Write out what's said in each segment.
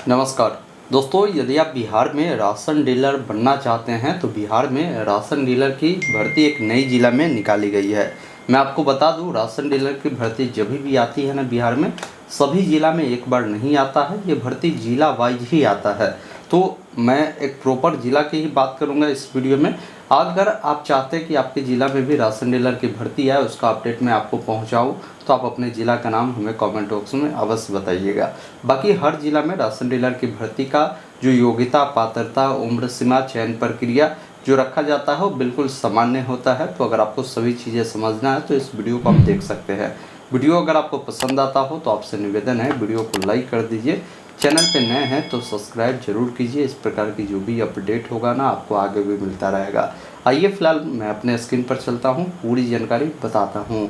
नमस्कार दोस्तों, यदि आप बिहार में राशन डीलर बनना चाहते हैं तो बिहार में राशन डीलर की भर्ती एक नई जिला में निकाली गई है। मैं आपको बता दूं, राशन डीलर की भर्ती जब भी आती है ना बिहार में, सभी ज़िला में एक बार नहीं आता है। ये भर्ती ज़िला वाइज ही आता है। तो मैं एक प्रॉपर ज़िला की ही बात करूंगा इस वीडियो में। अगर आप चाहते हैं कि आपके ज़िला में भी राशन डीलर की भर्ती आए, उसका अपडेट मैं आपको पहुंचाऊं, तो आप अपने ज़िला का नाम हमें कमेंट बॉक्स में अवश्य बताइएगा। बाकी हर ज़िला में राशन डीलर की भर्ती का जो योग्यता, पात्रता, उम्र सीमा, चयन प्रक्रिया जो रखा जाता है वो बिल्कुल सामान्य होता है। तो अगर आपको सभी चीज़ें समझना है तो इस वीडियो को आप देख सकते हैं। वीडियो अगर आपको पसंद आता हो तो आपसे निवेदन है, वीडियो को लाइक कर दीजिए। चैनल पे नए हैं तो सब्सक्राइब जरूर कीजिए। इस प्रकार की जो भी अपडेट होगा ना, आपको आगे भी मिलता रहेगा। आइए फिलहाल मैं अपने स्क्रीन पर चलता हूँ, पूरी जानकारी बताता हूँ।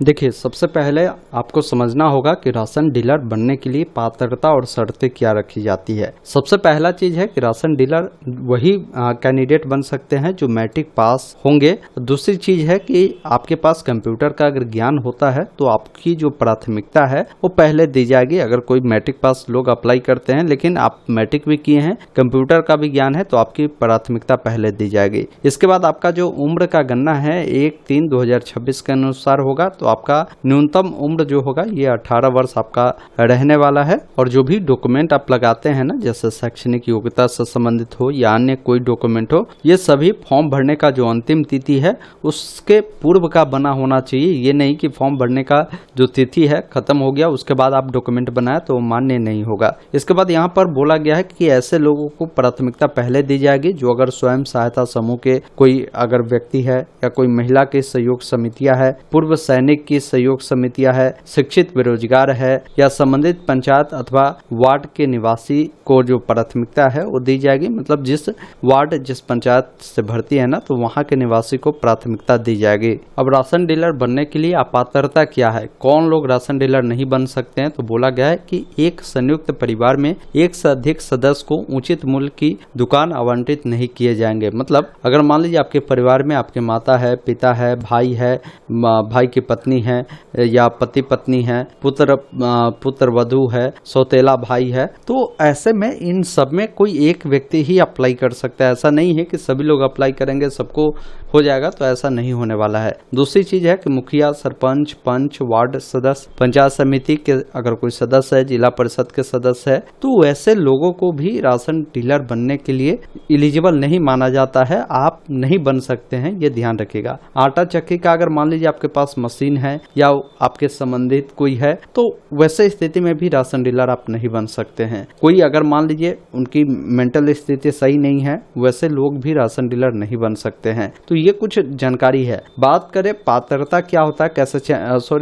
देखिए, सबसे पहले आपको समझना होगा कि राशन डीलर बनने के लिए पात्रता और शर्तें क्या रखी जाती है। सबसे पहला चीज है कि राशन डीलर वही कैंडिडेट बन सकते हैं जो मैट्रिक पास होंगे। दूसरी चीज है कि आपके पास कंप्यूटर का अगर ज्ञान होता है तो आपकी जो प्राथमिकता है वो पहले दी जाएगी। अगर कोई मैट्रिक पास लोग अप्लाई करते हैं लेकिन आप मैट्रिक भी किए हैं, कंप्यूटर का भी ज्ञान है, तो आपकी प्राथमिकता पहले दी जाएगी। इसके बाद आपका जो उम्र का गणना है 1/3/2026 के अनुसार होगा। तो आपका न्यूनतम उम्र जो होगा ये 18 वर्ष आपका रहने वाला है। और जो भी डॉक्यूमेंट आप लगाते हैं ना, जैसे शैक्षणिक योग्यता से संबंधित हो या अन्य कोई डॉक्यूमेंट हो, ये सभी फॉर्म भरने का जो अंतिम तिथि है उसके पूर्व का बना होना चाहिए। ये नहीं कि फॉर्म भरने का जो तिथि है खत्म हो गया उसके बाद आप डॉक्यूमेंट बनाए तो मान्य नहीं होगा। इसके बाद यहाँ पर बोला गया है कि ऐसे लोगों को प्राथमिकता पहले दी जाएगी जो अगर स्वयं सहायता समूह के कोई अगर व्यक्ति है या कोई महिला की सहयोग समितियां है, पूर्व सैनिक की सहयोग समितियां है, शिक्षित बेरोजगार है या संबंधित पंचायत अथवा वार्ड के निवासी को जो प्राथमिकता है वो दी जाएगी। मतलब जिस वार्ड जिस पंचायत से भर्ती है ना, तो वहां के निवासी को प्राथमिकता दी जाएगी। अब राशन डीलर बनने के लिए पात्रता क्या है, कौन लोग राशन डीलर नहीं बन सकते हैं, तो बोला गया है कि एक संयुक्त परिवार में एक से अधिक सदस्य को उचित मूल्य की दुकान आवंटित नहीं किए जाएंगे। मतलब अगर मान लीजिए आपके परिवार में आपके माता है, पिता है, भाई है, भाई की पत्नी है या पति पत्नी है, पुत्र वधू है, सौतेला भाई है, तो ऐसे में इन सब में कोई एक व्यक्ति ही अप्लाई कर सकता है। ऐसा नहीं है कि सभी लोग अप्लाई करेंगे सबको हो जाएगा, तो ऐसा नहीं होने वाला है। दूसरी चीज है कि मुखिया, सरपंच, पंच, वार्ड सदस्य, पंचायत समिति के अगर कोई सदस्य है, जिला परिषद के सदस्य है, तो वैसे लोगों को भी राशन डीलर बनने के लिए एलिजिबल नहीं माना जाता है। आप नहीं बन सकते हैं, ये ध्यान रखिएगा। आटा चक्की का अगर मान लीजिए आपके पास मशीन है या आपके संबंधित कोई है, तो वैसे स्थिति में भी राशन डीलर आप नहीं बन सकते हैं। कोई अगर मान लीजिए उनकी मेंटल स्थिति सही नहीं है, वैसे लोग भी राशन डीलर नहीं बन सकते हैं। तो ये कुछ जानकारी है। बात करें पात्रता क्या होता है, कैसे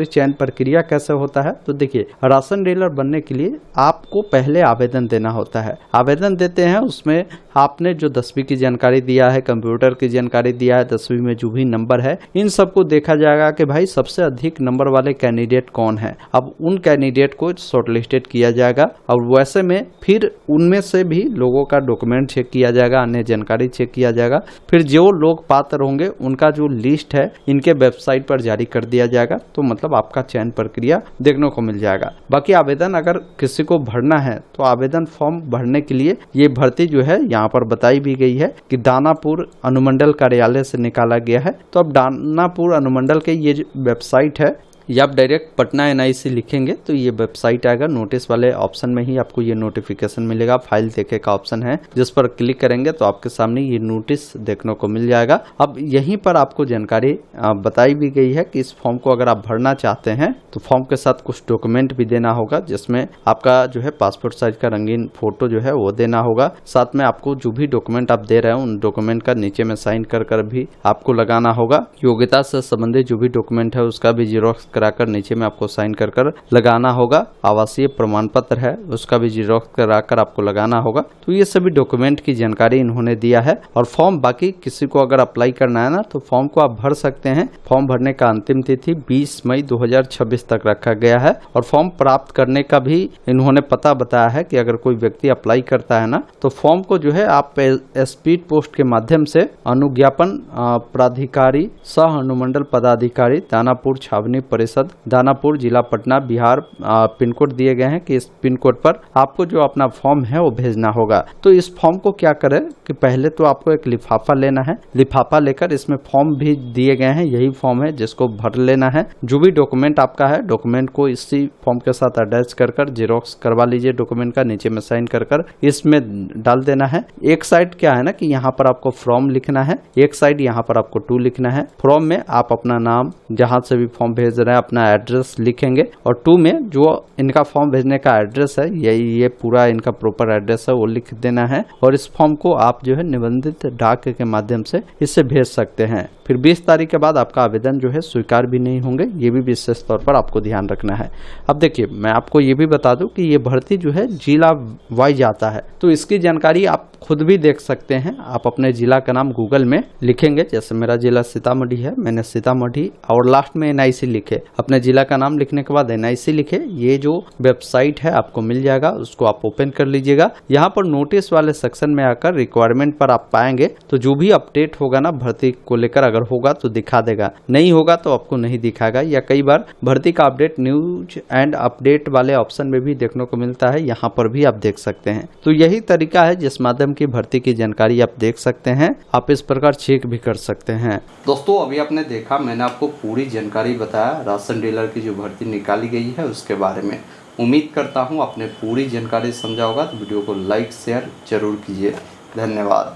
चयन प्रक्रिया कैसे होता है, तो देखिए, राशन डीलर बनने के लिए आपको पहले आवेदन देना होता है। आवेदन देते हैं, उसमें आपने जो 10वीं की जानकारी दिया है, कंप्यूटर की जानकारी दिया है, 10वीं में जो भी नंबर है, इन सबको देखा जाएगा कि भाई सबसे अधिक नंबर वाले कैंडिडेट कौन है। अब उन कैंडिडेट को शॉर्टलिस्टेड किया जाएगा और वैसे में फिर उनमें से भी लोगों का डॉक्यूमेंट चेक किया जाएगा, अन्य जानकारी चेक किया जाएगा। फिर जो लोग पात्र होंगे उनका जो लिस्ट है इनके वेबसाइट पर जारी कर दिया जाएगा। तो मतलब आपका चयन प्रक्रिया देखने को मिल जाएगा। बाकी आवेदन अगर किसी को भरना है तो आवेदन फॉर्म भरने के लिए ये भर्ती जो है यहाँ पर बताई भी गई है कि दानापुर अनुमंडल कार्यालय से निकाला गया है। तो अब दानापुर अनुमंडल के ये वेबसाइट है, या आप डायरेक्ट पटना NIC लिखेंगे तो ये वेबसाइट आएगा। नोटिस वाले ऑप्शन में ही आपको ये नोटिफिकेशन मिलेगा। फाइल देखे का ऑप्शन है, जिस पर क्लिक करेंगे तो आपके सामने ये नोटिस देखने को मिल जाएगा। अब यहीं पर आपको जानकारी बताई भी गई है कि इस फॉर्म को अगर आप भरना चाहते हैं तो फॉर्म के साथ कुछ डॉक्यूमेंट भी देना होगा, जिसमें आपका जो है पासपोर्ट साइज का रंगीन फोटो जो है वो देना होगा। साथ में आपको जो भी डॉक्यूमेंट आप दे रहे हैं उन डॉक्यूमेंट का नीचे में साइन कर भी आपको लगाना होगा। योग्यता से संबंधित जो भी डॉक्यूमेंट है उसका भी जीरोक्स कराकर नीचे में आपको साइन कर लगाना होगा। आवासीय प्रमाण पत्र है उसका भी जीरोक्स कराकर आपको लगाना होगा। तो ये सभी डॉक्यूमेंट की जानकारी इन्होंने दिया है। और फॉर्म बाकी किसी को अगर अप्लाई करना है ना, तो फॉर्म को आप भर सकते हैं। फॉर्म भरने का अंतिम तिथि 20 मई 2026 तक रखा गया है। और फॉर्म प्राप्त करने का भी इन्होंने पता बताया है कि अगर कोई व्यक्ति अप्लाई करता है ना, तो फॉर्म को जो है आप स्पीड पोस्ट के माध्यम से अनुज्ञापन प्राधिकारी सह अनुमंडल पदाधिकारी दानापुर छावनी परिसर परिषद दानापुर, जिला पटना, बिहार पिन कोड दिए गए हैं कि इस पिन कोड पर आपको जो अपना फॉर्म है वो भेजना होगा। तो इस फॉर्म को क्या करें कि पहले तो आपको एक लिफाफा लेना है। लिफाफा लेकर इसमें फॉर्म भी दिए गए हैं, यही फॉर्म है जिसको भर लेना है। जो भी डॉक्यूमेंट आपका है, डॉक्यूमेंट को इसी फॉर्म के साथ अटैच कर जेरोक्स करवा लीजिए डॉक्यूमेंट का, नीचे में साइन कर इसमें डाल देना है। एक साइड क्या है ना कि यहाँ पर आपको फ्रॉम लिखना है, एक साइड यहाँ पर आपको टू लिखना है। फ्रॉम में आप अपना नाम, जहां से भी फॉर्म भेज रहे हैं अपना एड्रेस लिखेंगे, और टू में जो इनका फॉर्म भेजने का एड्रेस है, ये पूरा इनका प्रॉपर एड्रेस है वो लिख देना है। और इस फॉर्म को आप जो है निबंधित डाक के माध्यम से इससे भेज सकते हैं। फिर 20 तारीख के बाद आपका आवेदन जो है स्वीकार भी नहीं होंगे, ये भी विशेष तौर पर आपको ध्यान रखना है। अब देखिए, मैं आपको ये भी बता दूं कि ये भर्ती जो है जिला वाइज आता है, तो इसकी जानकारी आप खुद भी देख सकते हैं। आप अपने जिला का नाम गूगल में लिखेंगे, जैसे मेरा जिला सीतामढ़ी है, मैंने सीतामढ़ी और लास्ट में NIC लिखे। अपने जिला का नाम लिखने के बाद NIC लिखे। ये जो वेबसाइट है आपको मिल जाएगा, उसको आप ओपन कर लीजिएगा। यहाँ पर नोटिस वाले सेक्शन में आकर रिक्वायरमेंट पर आप पाएंगे, तो जो भी अपडेट होगा ना भर्ती को लेकर, अगर होगा तो दिखा देगा, नहीं होगा तो आपको नहीं दिखाएगा। या कई बार भर्ती का अपडेट न्यूज एंड अपडेट वाले ऑप्शन में भी देखने को मिलता है, यहाँ पर भी आप देख सकते हैं। तो यही तरीका है जिस माध्यम की भर्ती की जानकारी आप देख सकते हैं। आप इस प्रकार चेक भी कर सकते हैं। दोस्तों, अभी आपने देखा, मैंने आपको पूरी जानकारी बताया राशन डीलर की जो भर्ती निकाली गई है उसके बारे में। उम्मीद करता हूँ आपने पूरी जानकारी समझा होगा। तो वीडियो को लाइक शेयर जरूर कीजिए। धन्यवाद।